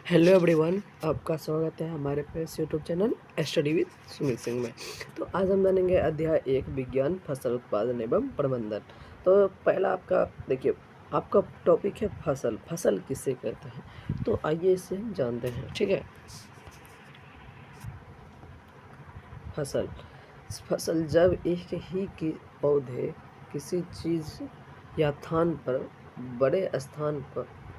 Hello everyone, आपका स्वागत है हमारे press YouTube channel study with Sumit Singh में। तो आज हम जानेंगे अध्याय 1 विज्ञान फसल उत्पादन एवं प्रबंधन। तो पहला आपका देखिए, आपका टॉपिक है फसल। फसल किसे कहते हैं, तो आइए इसे हम जानते हैं। ठीक है, फसल फसल जब एक ही की पौधे किसी चीज़ या स्थान पर बड़े स्थान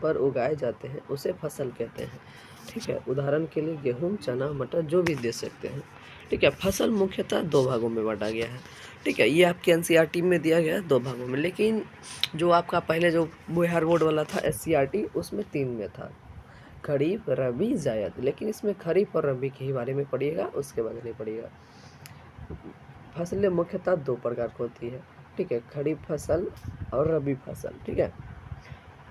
पर उगाए जाते हैं उसे फसल कहते हैं। ठीक है, उदाहरण के लिए गेहूँ, चना, मटर जो भी दे सकते हैं। ठीक है, फसल मुख्यतः दो भागों में बांटा गया है। ठीक है, ये आपके एनसीईआरटी में दिया गया है दो भागों में, लेकिन जो आपका पहले जो बिहार बोर्ड वाला था एससीईआरटी, उसमें 3 में था, खरीफ, रबी, जायद। लेकिन इसमें खरीफ और रबी के ही बारे में पढ़िएगा, उसके बाद नहीं पढ़िएगा। फसलें मुख्यतः दो प्रकार की होती है। ठीक है, खरीफ फसल और रबी फसल। ठीक है,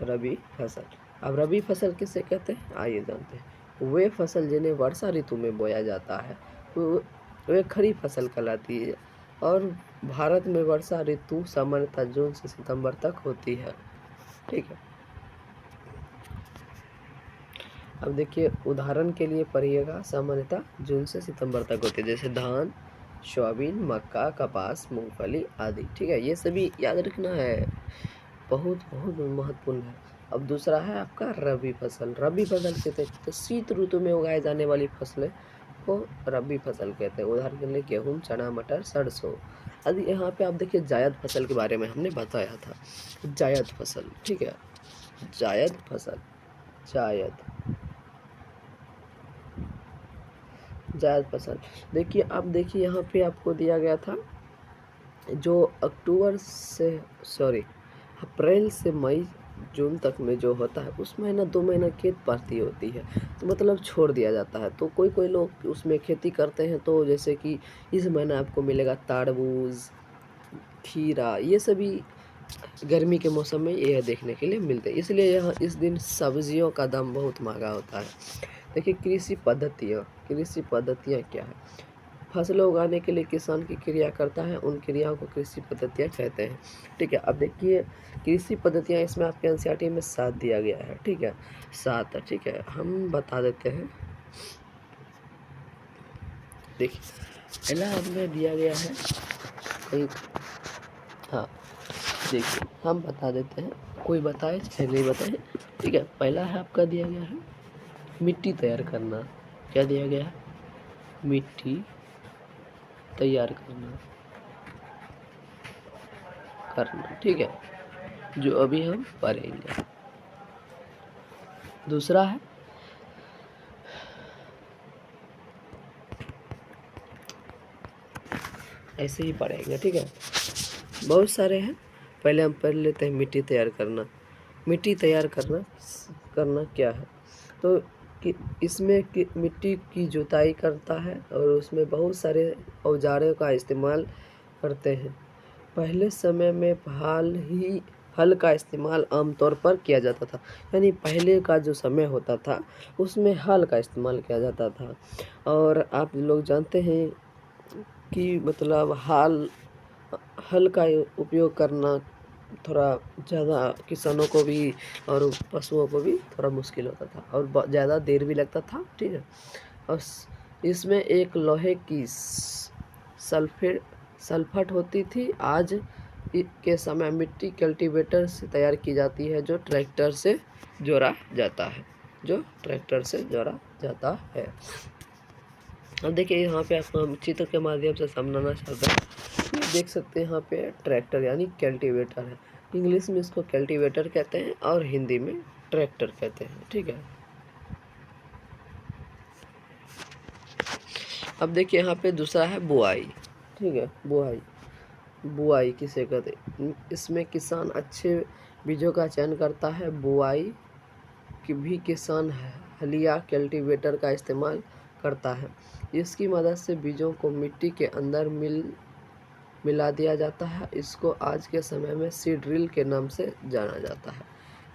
रबी फसल। अब रबी फसल किसे कहते हैं, आइए जानते हैं। वे फसल जिन्हें वर्षा ऋतु में बोया जाता है वे खरीफ फसल कहलाती है, और भारत में वर्षा ऋतु सामान्यतः जून से सितंबर तक होती है। ठीक है, अब देखिए उदाहरण के लिए पढ़िएगा, सामान्यतः जून से सितंबर तक होती है, जैसे धान, सोयाबीन, मक्का, कपास, मूंगफली आदि। ठीक है, ये सभी याद रखना है, बहुत बहुत महत्वपूर्ण है। अब दूसरा है आपका रबी फसल। रबी फसल कहते हैं तो शीत ऋतु में उगाए जाने वाली फसलें को रबी फसल कहते हैं। उदाहरण के लिए गेहूँ, चना, मटर, सरसों आदि। यहाँ पे आप देखिए जायद फसल के बारे में हमने बताया था, जायद फसल। ठीक है, जायद फसल, जायद जायद फसल। देखिए, आप देखिए यहाँ पे आपको दिया गया था जो अप्रैल से मई जून तक में जो होता है, उस महीना 2 महीना खेत पाती होती है, तो मतलब छोड़ दिया जाता है। तो कोई कोई लोग उसमें खेती करते हैं, तो जैसे कि इस महीना आपको मिलेगा तरबूज, खीरा, ये सभी गर्मी के मौसम में यह देखने के लिए मिलते हैं। इसलिए यहाँ इस दिन सब्जियों का दाम बहुत महंगा होता है। देखिए कृषि पद्धतियाँ क्या है। फसलें उगाने के लिए किसान की क्रिया करता है, उन क्रियाओं को कृषि पद्धतियाँ कहते हैं। ठीक है, अब देखिए कृषि पद्धतियाँ इसमें आपके एनसीईआरटी में 7 दिया गया है। ठीक है, 7 है। ठीक है, हम बता देते हैं। देखिए पहला हमें दिया गया है कहीं, हाँ देखिए हम बता देते हैं, कोई बताए चाहे नहीं बताए। ठीक है, पहला है आपका दिया गया है मिट्टी तैयार करना। क्या दिया गया है, मिट्टी तैयार करना। ठीक है, जो अभी हम पढ़ेंगे। दूसरा है ऐसे ही पढ़ेंगे। ठीक है, बहुत सारे हैं, पहले हम पढ़ लेते हैं मिट्टी तैयार करना। मिट्टी तैयार करना क्या है, तो कि इसमें कि मिट्टी की जुताई करता है और उसमें बहुत सारे औजारों का इस्तेमाल करते हैं। पहले समय में हल का इस्तेमाल आमतौर पर किया जाता था, यानी पहले का जो समय होता था उसमें हल का इस्तेमाल किया जाता था। और आप लोग जानते हैं कि मतलब हल का उपयोग करना थोड़ा ज़्यादा किसानों को भी और पशुओं को भी थोड़ा मुश्किल होता था, और ज़्यादा देर भी लगता था। ठीक है, और इसमें एक लोहे की सल्फट होती थी। आज के समय मिट्टी कल्टीवेटर से तैयार की जाती है, जो ट्रैक्टर से जोड़ा जाता है। अब देखिए यहाँ पे आपको हम चित्र के माध्यम से समझाना चाहते हैं। ये देख सकते हैं यहाँ पे ट्रैक्टर यानी कल्टीवेटर है। इंग्लिश में इसको कल्टीवेटर कहते हैं और हिंदी में ट्रैक्टर कहते हैं। ठीक है, अब देखिए यहाँ पे दूसरा है बुआई। ठीक है, बुआई किसे कहते हैं, इसमें किसान अच्छे बीजों का चयन करता है। बुआई की भी किसान हलिया कल्टीवेटर का इस्तेमाल करता है। इसकी मदद से बीजों को मिट्टी के अंदर मिला दिया जाता है। इसको आज के समय में सीड ड्रिल के नाम से जाना जाता है।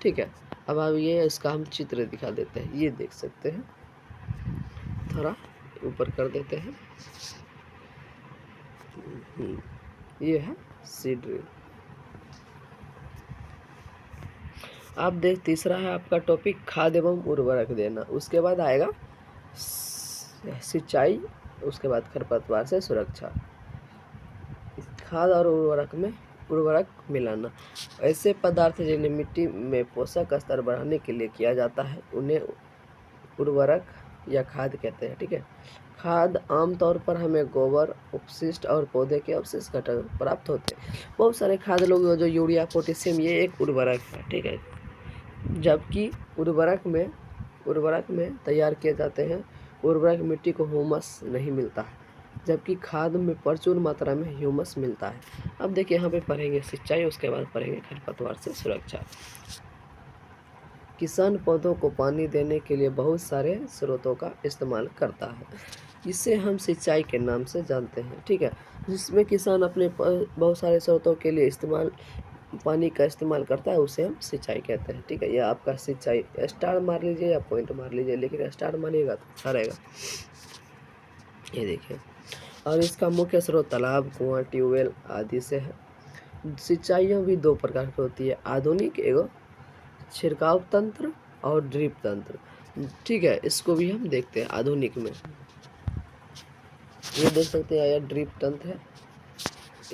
ठीक है, अब ये इसका हम चित्र दिखा देते हैं। ये देख सकते हैं, थोड़ा ऊपर कर देते हैं। ये है सीड ड्रिल। आप देख तीसरा है आपका टॉपिक खाद एवं उर्वरक देना। उसके बाद आएगा सिंचाई, उसके बाद खरपतवार से सुरक्षा। खाद और उर्वरक मिलाना। ऐसे पदार्थ जिन्हें मिट्टी में पोषक स्तर बढ़ाने के लिए किया जाता है उन्हें उर्वरक या खाद कहते हैं। ठीक है। खाद आमतौर पर हमें गोबर, अपशिष्ट और पौधे के अवशेष घटक प्राप्त होते हैं। बहुत सारे खाद लोग जो यूरिया, पोटेशियम, ये एक उर्वरक है। ठीक है। जबकि उर्वरक में तैयार किए जाते हैं। उर्वरक मिट्टी को ह्यूमस नहीं मिलता है, जबकि खाद में प्रचुर मात्रा में ह्यूमस मिलता है। अब देखिए यहाँ पे पढ़ेंगे सिंचाई, उसके बाद पढ़ेंगे खरपतवार से सुरक्षा। किसान पौधों को पानी देने के लिए बहुत सारे स्रोतों का इस्तेमाल करता है। इसे हम सिंचाई के नाम से जानते हैं। ठीक है। जिसमें किसान अपने बहुत सारे स्रोतों के लिए पानी का इस्तेमाल करता है, उसे हम सिंचाई कहते हैं। ठीक है। यह आपका सिंचाई स्टार मार लीजिए या पॉइंट मार लीजिए, लेकिन स्टार मारिएगा तो अच्छा रहेगा। ये देखिए। और इसका मुख्य स्रोत तालाब, कुआं, ट्यूबवेल आदि से है। सिंचाइयों भी दो प्रकार की होती है, आधुनिक एवं छिड़काव तंत्र और ड्रिप तंत्र। ठीक है। इसको भी हम देखते हैं आधुनिक में। ये देख सकते हैं, यह ड्रिप तंत्र है।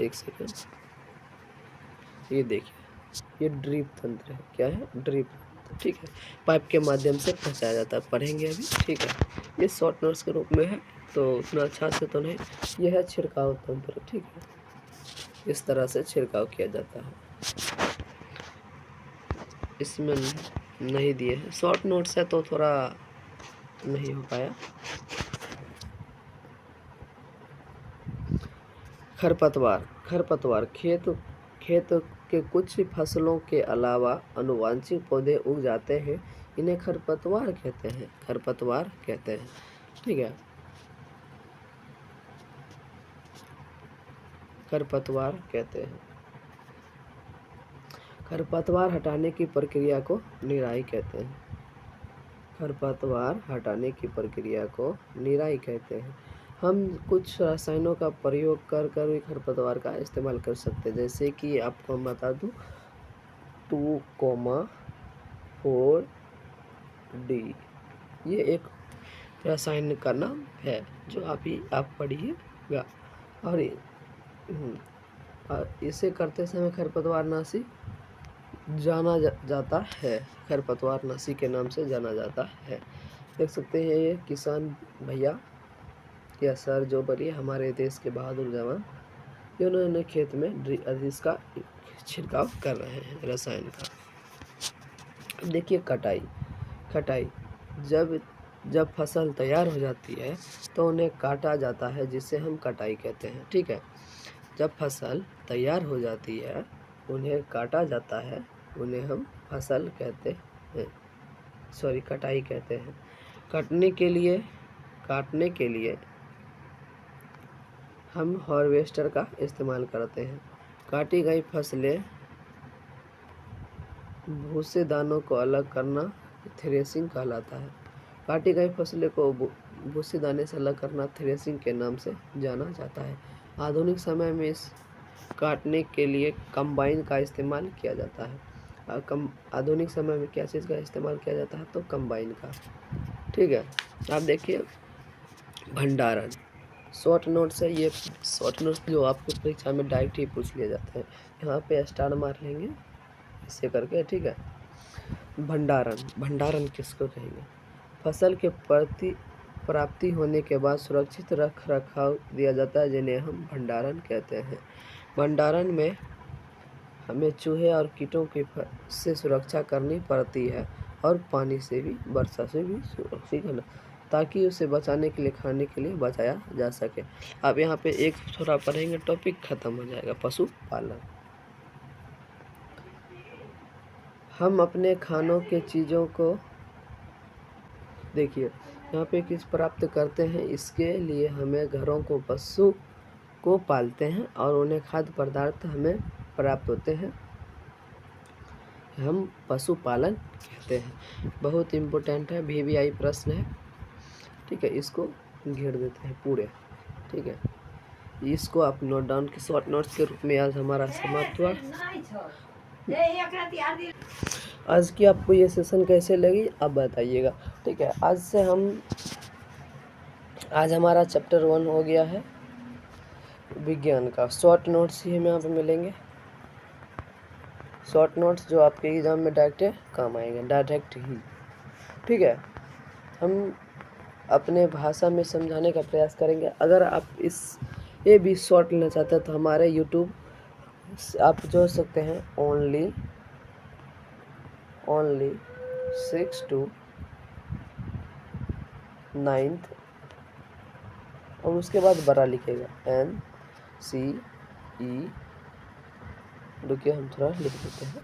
एक सेकंड, ये देखिए, ये ड्रिप तंत्र है। क्या है? ड्रिप। ठीक है। पाइप के माध्यम से पहुंचाया जाता है, पढ़ेंगे अभी। ठीक है। ये शॉर्ट नोट्स के रूप में है, तो उतना अच्छा से तो नहीं। यह है छिड़काव तंत्र। ठीक है। इस तरह से छिड़काव किया जाता है। इसमें नहीं दिए हैं, शॉर्ट नोट्स है तो थोड़ा नहीं हो पाया। खरपतवार खेत के कुछ फसलों के अलावा अनुवांशिक पौधे उग जाते हैं, इन्हें खरपतवार कहते हैं। ठीक है। खरपतवार कहते हैं। खरपतवार हटाने की प्रक्रिया को निराई कहते हैं। खरपतवार हटाने की प्रक्रिया को निराई कहते हैं। हम कुछ रसायनों का प्रयोग कर भी खरपतवार का इस्तेमाल कर सकते हैं, जैसे कि आपको हम बता दूं 2,4-D, ये एक रसायन का नाम है जो आप पढ़िएगा। और इसे करते समय खरपतवारनाशी जाना जाता है, खरपतवारनाशी के नाम से जाना जाता है। देख सकते हैं ये किसान भैया या सर जो बड़ी हमारे देश के बहादुर जवान, उन्होंने खेत में इसका छिड़काव कर रहे हैं रसायन का। अब देखिए कटाई। जब फसल तैयार हो जाती है तो उन्हें काटा जाता है, जिसे हम कटाई कहते हैं। ठीक है। जब फसल तैयार हो जाती है उन्हें काटा जाता है, उन्हें हम कटाई कहते हैं। काटने के लिए हम हार्वेस्टर का इस्तेमाल करते हैं। काटी गई फसलें भूसे दानों को अलग करना थ्रेसिंग कहलाता है। काटी गई फसलें को भूसे दाने से अलग करना थ्रेसिंग के नाम से जाना जाता है। आधुनिक समय में इस काटने के लिए कंबाइन का इस्तेमाल किया जाता है। आधुनिक समय में क्या चीज़ का इस्तेमाल किया जाता है? तो कंबाइन का। ठीक है। आप देखिए भंडारण, शॉर्ट नोट्स है। ये शॉर्ट नोट्स जो आपको परीक्षा में डायरेक्ट ही पूछ लिए जाते हैं, यहाँ पे स्टार मार लेंगे ऐसे करके। ठीक है। भंडारण किसको कहेंगे? फसल के प्राप्ति होने के बाद सुरक्षित रख रखाव दिया जाता है, जिन्हें हम भंडारण कहते हैं। भंडारण में हमें चूहे और कीटों से सुरक्षा करनी पड़ती है, और पानी से भी, वर्षा से भी सुरक्षित करना, ताकि उसे बचाने के लिए, खाने के लिए बचाया जा सके। अब यहाँ पे एक थोड़ा पढ़ेंगे, टॉपिक खत्म हो जाएगा। पशुपालन। हम अपने खानों के चीज़ों को देखिए यहाँ पे किस प्राप्त करते हैं, इसके लिए हमें घरों को पशु को पालते हैं और उन्हें खाद्य पदार्थ हमें प्राप्त होते हैं, हम पशुपालन कहते हैं। बहुत इम्पोर्टेंट है, VVI प्रश्न है। ठीक है। इसको घेर देते हैं पूरे। ठीक है। इसको आप नोट डाउन के शॉर्ट नोट्स के रूप में आज हमारा समाप्त हुआ। आज की आपको ये सेशन कैसे लगी आप बताइएगा। ठीक है, आज हमारा चैप्टर 1 हो गया है विज्ञान का। शॉर्ट नोट्स ही हमें यहाँ पे मिलेंगे, शॉर्ट नोट्स जो आपके एग्ज़ाम में डायरेक्ट काम आएंगे, डायरेक्ट ही। ठीक है, हम अपने भाषा में समझाने का प्रयास करेंगे। अगर आप ये भी शॉर्ट लेना चाहते हैं तो हमारे यूट्यूब आप जोड़ सकते हैं ओनली 6 to 9th और उसके बाद बड़ा लिखेगा NCE। रुकिए हम थोड़ा लिख देते हैं।